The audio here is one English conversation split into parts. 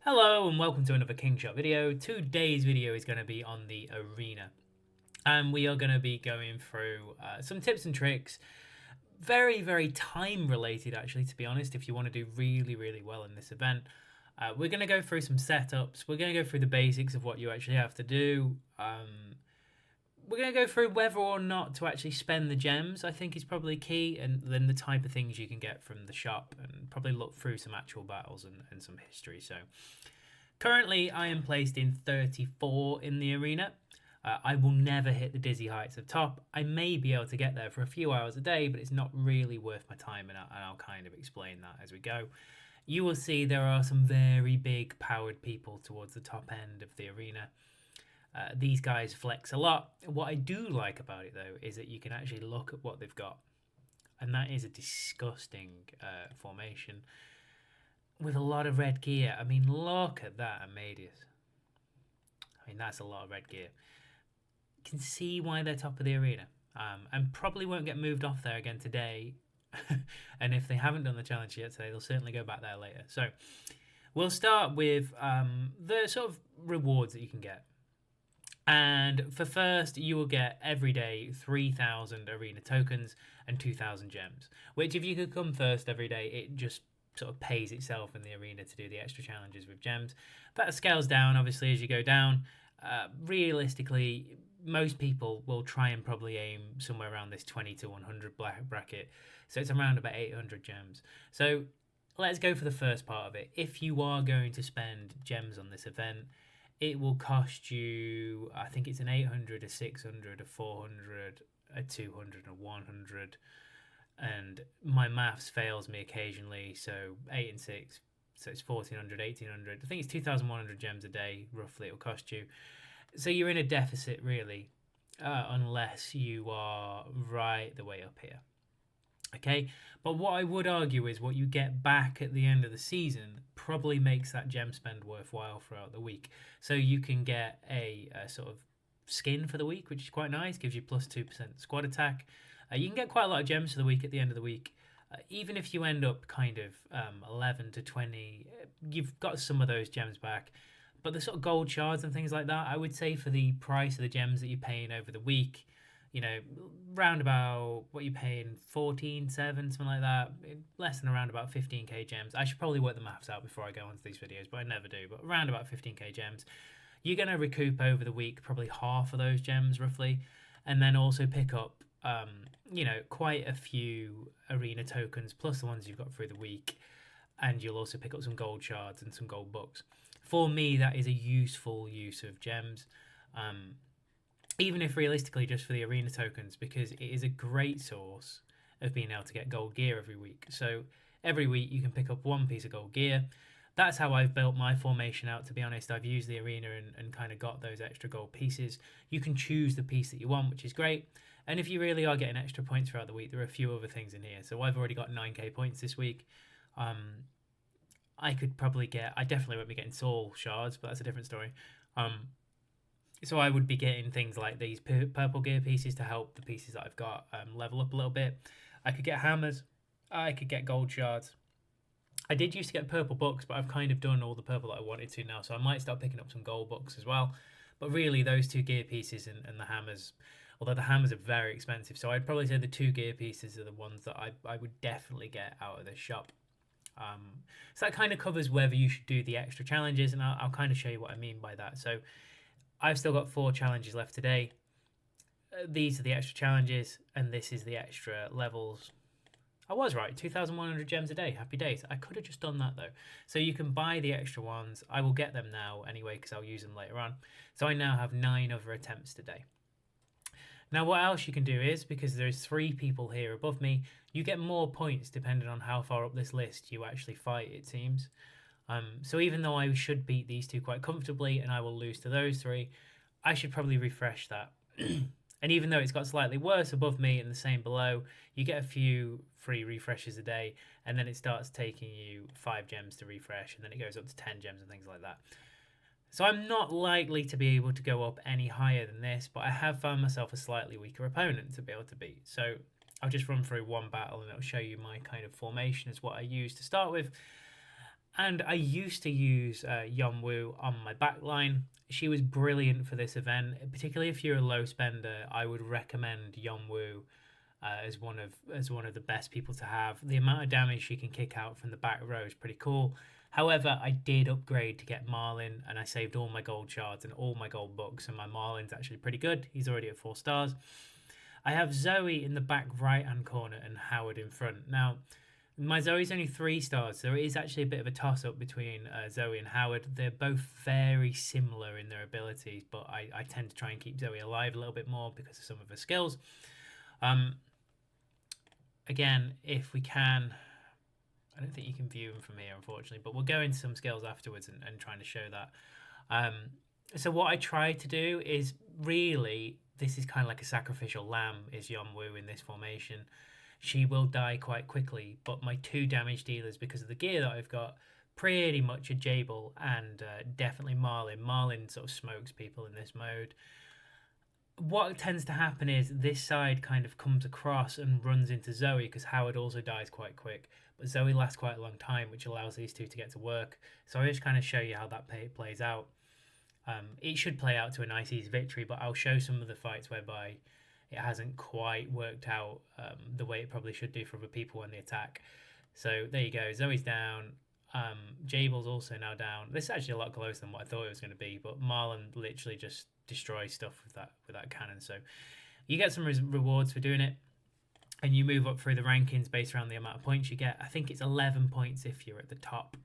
Hello and welcome to another Kingshot video. Today's video is going to be on the arena, and we are going to be going through some tips and tricks, very time related actually, to be honest. If you want to do really well in this event, we're going to go through some setups, we're going to go through the basics of what you actually have to do. We're going to go through whether or not to actually spend the gems, I think is probably key, and then the type of things you can get from the shop, and probably look through some actual battles and some history. So currently I am placed in 34 in the arena. I will never hit the dizzy heights of top. I may be able to get there for a few hours a day, but it's not really worth my time, and I'll kind of explain that as we go. You will see there are some very big powered people towards the top end of the arena. These guys flex a lot. What I do like about it, though, is that you can actually look at what they've got. And that is a disgusting formation with a lot of red gear. I mean, look at that, Amadeus. I mean, that's a lot of red gear. You can see why they're top of the arena. And probably won't get moved off there again today. And if they haven't done the challenge yet today, they'll certainly go back there later. So we'll start with the sort of rewards that you can get. And for first, you will get every day 3,000 arena tokens and 2,000 gems, which if you could come first every day, it just sort of pays itself in the arena to do the extra challenges with gems. That scales down, obviously, as you go down. Realistically, most people will try and probably aim somewhere around this 20 to 100 bracket. So it's around about 800 gems. So let's go for the first part of it. If you are going to spend gems on this event, it will cost you, I think it's an 800, a 600, a 400, a 200, a 100. And my maths fails me occasionally, so 8 and 6, so it's 1,400, 1,800. I think it's 2,100 gems a day, roughly, it'll cost you. So you're in a deficit, really, unless you are right the way up here. Okay, but what I would argue is what you get back at the end of the season probably makes that gem spend worthwhile throughout the week. So you can get a sort of skin for the week, which is quite nice, gives you plus 2% squad attack. You can get quite a lot of gems for the week at the end of the week. Even if you end up kind of 11 to 20, you've got some of those gems back. But the sort of gold shards and things like that, I would say for the price of the gems that you're paying over the week, you know, round about what you're paying, 14.7, something like that, less than around about 15k gems. I should probably work the maths out before I go onto these videos, but I never do. But around about 15k gems, you're going to recoup over the week probably half of those gems roughly, and then also pick up, you know, quite a few arena tokens plus the ones you've got through the week, and you'll also pick up some gold shards and some gold books. For me, that is a useful use of gems. Even if realistically just for the arena tokens, because it is a great source of being able to get gold gear every week. So every week you can pick up one piece of gold gear. That's how I've built my formation out, to be honest. I've used the arena and kind of got those extra gold pieces. You can choose the piece that you want, which is great. And if you really are getting extra points throughout the week, there are a few other things in here. So I've already got 9k points this week. I could probably get, I definitely won't be getting soul shards, but that's a different story. So I would be getting things like these purple gear pieces to help the pieces that I've got level up a little bit. I could get hammers. I could get gold shards. I did used to get purple books, but I've kind of done all the purple that I wanted to now, so I might start picking up some gold books as well. But really, those two gear pieces and the hammers, although the hammers are very expensive, so I'd probably say the two gear pieces are the ones that I would definitely get out of this shop. So that kind of covers whether you should do the extra challenges, and I'll kind of show you what I mean by that. So I've still got 4 challenges left today. These are the extra challenges, and this is the extra levels. I was right, 2,100 gems a day. Happy days. I could have just done that though. So you can buy the extra ones. I will get them now anyway because I'll use them later on. So I now have 9 other attempts today. Now what else you can do is, because there's 3 people here above me, you get more points depending on how far up this list you actually fight, it seems. So even though I should beat these 2 quite comfortably and I will lose to those 3, I should probably refresh that. And even though it's got slightly worse above me and the same below, you get a few free refreshes a day, and then it starts taking you 5 gems to refresh, and then it goes up to 10 gems and things like that. So I'm not likely to be able to go up any higher than this, but I have found myself a slightly weaker opponent to be able to beat. So I'll just run through one battle and it'll show you my kind of formation as what I use to start with. And I used to use Yonwoo on my backline. She was brilliant for this event, particularly if you're a low spender. I would recommend Yonwoo as one of the best people to have. The amount of damage she can kick out from the back row is pretty cool. However, I did upgrade to get Marlin, and I saved all my gold shards and all my gold books, and my Marlin's actually pretty good. He's already at 4 stars. I have Zoe in the back right hand corner and Howard in front. Now, my Zoe's only 3 stars, so it is actually a bit of a toss up between Zoe and Howard. They're both very similar in their abilities, but I tend to try and keep Zoe alive a little bit more because of some of her skills. Again, if we can, I don't think you can view them from here, unfortunately, but we'll go into some skills afterwards and trying to show that. So what I try to do is really, this is kind of like a sacrificial lamb, is Yonwoo in this formation. She will die quite quickly, but my 2 damage dealers, because of the gear that I've got, pretty much a Jable and definitely Marlin. Marlin sort of smokes people in this mode. What tends to happen is this side kind of comes across and runs into Zoe, because Howard also dies quite quick. But Zoe lasts quite a long time, which allows these two to get to work. So I just kind of show you how that plays out. It should play out to a nice easy victory, but I'll show some of the fights whereby it hasn't quite worked out the way it probably should do for other people when they attack. So there you go. Zoe's down. Jable's also now down. This is actually a lot closer than what I thought it was going to be, but Marlin literally just destroys stuff with that cannon. So you get some rewards for doing it, and you move up through the rankings based around the amount of points you get. I think it's 11 points if you're at the top,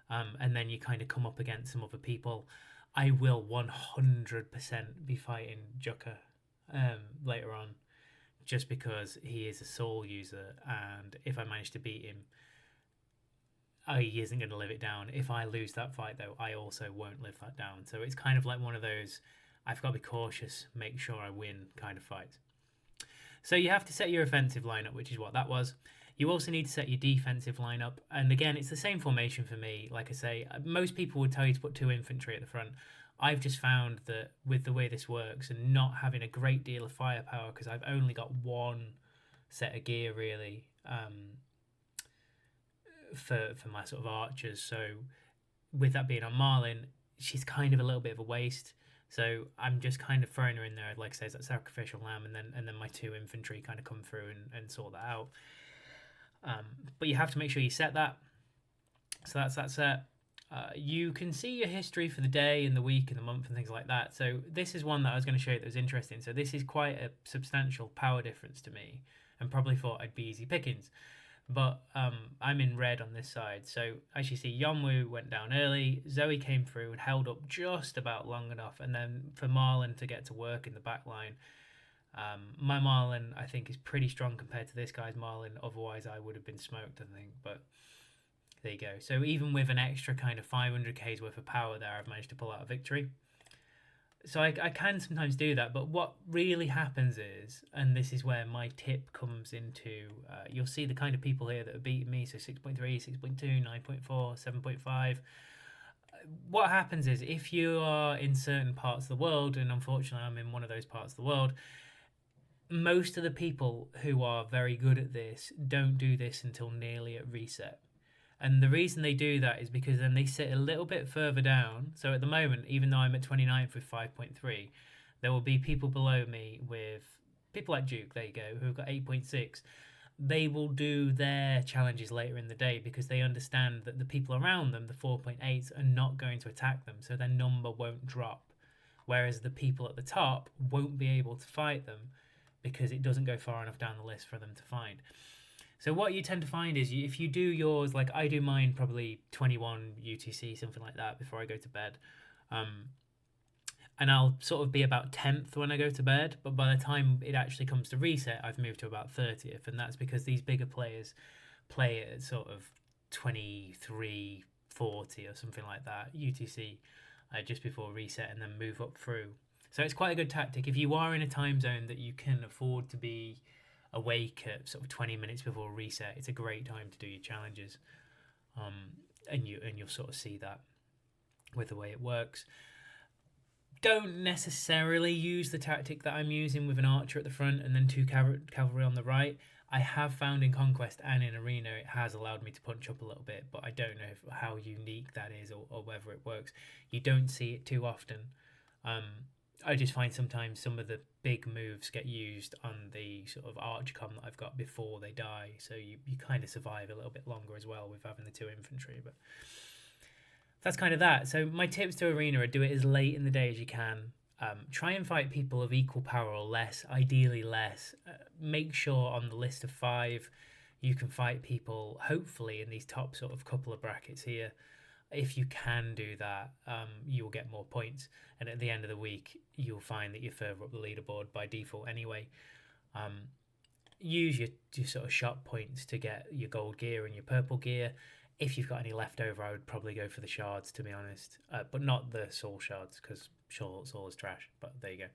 and then you kind of come up against some other people. I will 100% be fighting Jucker later on, just because he is a soul user, and if I manage to beat him, he isn't going to live it down. If I lose that fight, though, I also won't live that down. So it's kind of like one of those, I've got to be cautious, make sure I win kind of fights. So you have to set your offensive lineup, which is what that was. You also need to set your defensive lineup. And again, it's the same formation for me. Like I say, most people would tell you to put 2 infantry at the front. I've just found that with the way this works and not having a great deal of firepower, because I've only got 1 set of gear really, for my sort of archers. So with that being on Marlin, she's kind of a little bit of a waste. So I'm just kind of throwing her in there, like I say, as that sacrificial lamb, and then my 2 infantry kind of come through and sort that out. But you have to make sure you set that. So that's that set. You can see your history for the day and the week and the month and things like that. So this is one that I was going to show you that was interesting. So this is quite a substantial power difference to me, and probably thought I'd be easy pickings. But I'm in red on this side. So as you see, Yonwoo went down early. Zoe came through and held up just about long enough. And then for Marlin to get to work in the back line. My Marlin, I think, is pretty strong compared to this guy's Marlin. Otherwise, I would have been smoked, I think. But there you go. So even with an extra kind of 500k's worth of power there, I've managed to pull out a victory. So I can sometimes do that, but what really happens is, and this is where my tip comes into, you'll see the kind of people here that are beating me, so 6.3, 6.2, 9.4, 7.5. What happens is, if you are in certain parts of the world, and unfortunately I'm in one of those parts of the world, most of the people who are very good at this don't do this until nearly at reset. And the reason they do that is because then they sit a little bit further down. So at the moment, even though I'm at 29th with 5.3, there will be people below me with people like Duke, there you go, who've got 8.6. They will do their challenges later in the day because they understand that the people around them, the 4.8s, are not going to attack them. So their number won't drop. Whereas the people at the top won't be able to fight them because it doesn't go far enough down the list for them to find. So what you tend to find is if you do yours, like I do mine probably 21 UTC, something like that, before I go to bed. And I'll sort of be about 10th when I go to bed, but by the time it actually comes to reset, I've moved to about 30th, and that's because these bigger players play at sort of 23, 40 or something like that, UTC, just before reset, and then move up through. So it's quite a good tactic. If you are in a time zone that you can afford to be awake at sort of 20 minutes before reset, it's a great time to do your challenges, and you'll sort of see that with the way it works. don't necessarily use the tactic that I'm using with an archer at the front and then two cavalry on the right. I have found in Conquest and in Arena it has allowed me to punch up a little bit, but I don't know how unique that is or whether it works. You don't see it too often. Um, I just find sometimes some of the big moves get used on the sort of archcom that I've got before they die, so you kind of survive a little bit longer as well with having the 2 infantry. But that's kind of that. So my tips to Arena are do it as late in the day as you can. Try and fight people of equal power or less, ideally less. Make sure on the list of 5 you can fight people, hopefully in these top sort of couple of brackets here. If you can do that, you'll get more points. And at the end of the week, you'll find that you're further up the leaderboard by default anyway. Use your sort of shop points to get your gold gear and your purple gear. If you've got any left over, I would probably go for the shards, to be honest. But not the soul shards, because soul is trash. But there you go.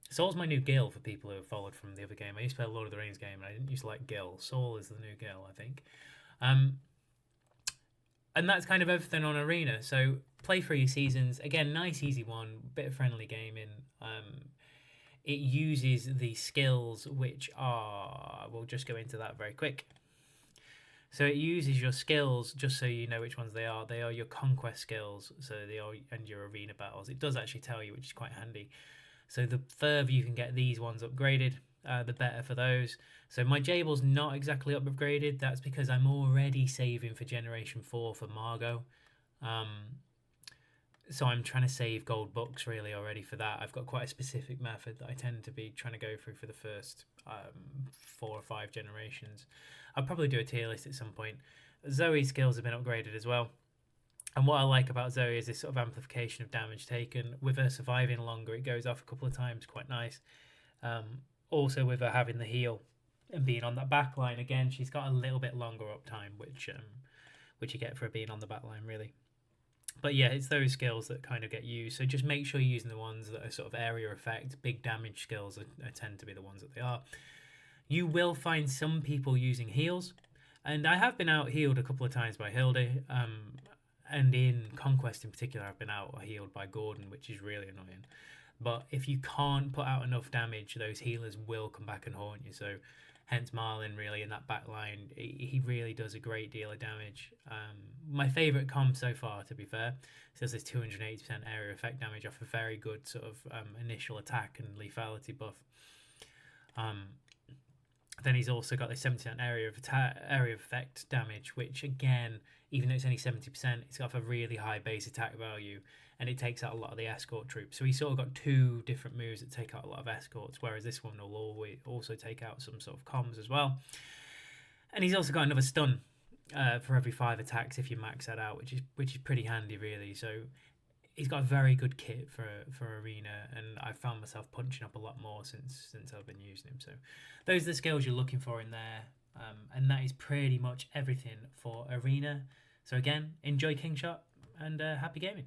Soul's my new Gil for people who have followed from the other game. I used to play a Lord of the Rings game, and I didn't used to like Gil. Soul is the new Gil, I think. And that's kind of everything on Arena. So play through your seasons. Again, nice, easy one. Bit of friendly gaming. It uses the skills which are... We'll just go into that very quick. So it uses your skills, just so you know which ones they are. They are your conquest skills, so they are, and your arena battles. It does actually tell you, which is quite handy. So the further you can get these ones upgraded, the better for those. So my Jable's not exactly upgraded. That's because I'm already saving for Generation 4 for Margot. So I'm trying to save gold books really already for that. I've got quite a specific method that I tend to be trying to go through for the first 4 or 5 generations. I'll probably do a tier list at some point. Zoe's skills have been upgraded as well. And what I like about Zoe is this sort of amplification of damage taken. With her surviving longer, it goes off a couple of times, quite nice. Also with her having the heal and being on that backline, again, she's got a little bit longer uptime, which you get for being on the backline, really. But yeah, it's those skills that kind of get used. So just make sure you're using the ones that are sort of area effect. Big damage skills tend to be the ones that they are. You will find some people using heals. And I have been out healed a couple of times by Hilde. And in Conquest in particular, I've been out healed by Gordon, which is really annoying. But if you can't put out enough damage, those healers will come back and haunt you. So hence Marlin really in that back line, he really does a great deal of damage. My favourite comp so far, to be fair, says this 280% area effect damage off a very good sort of initial attack and lethality buff. Then he's also got this 70% area of effect damage, which again, even though it's only 70%, it's got a really high base attack value, and it takes out a lot of the escort troops. So he's sort of got 2 different moves that take out a lot of escorts, whereas this one will always also take out some sort of comms as well. And he's also got another stun for every 5 attacks if you max that out, which is pretty handy, really. So he's got a very good kit for Arena, and I've found myself punching up a lot more since I've been using him. So those are the skills you're looking for in there, and that is pretty much everything for Arena. So again, enjoy Kingshot, and happy gaming.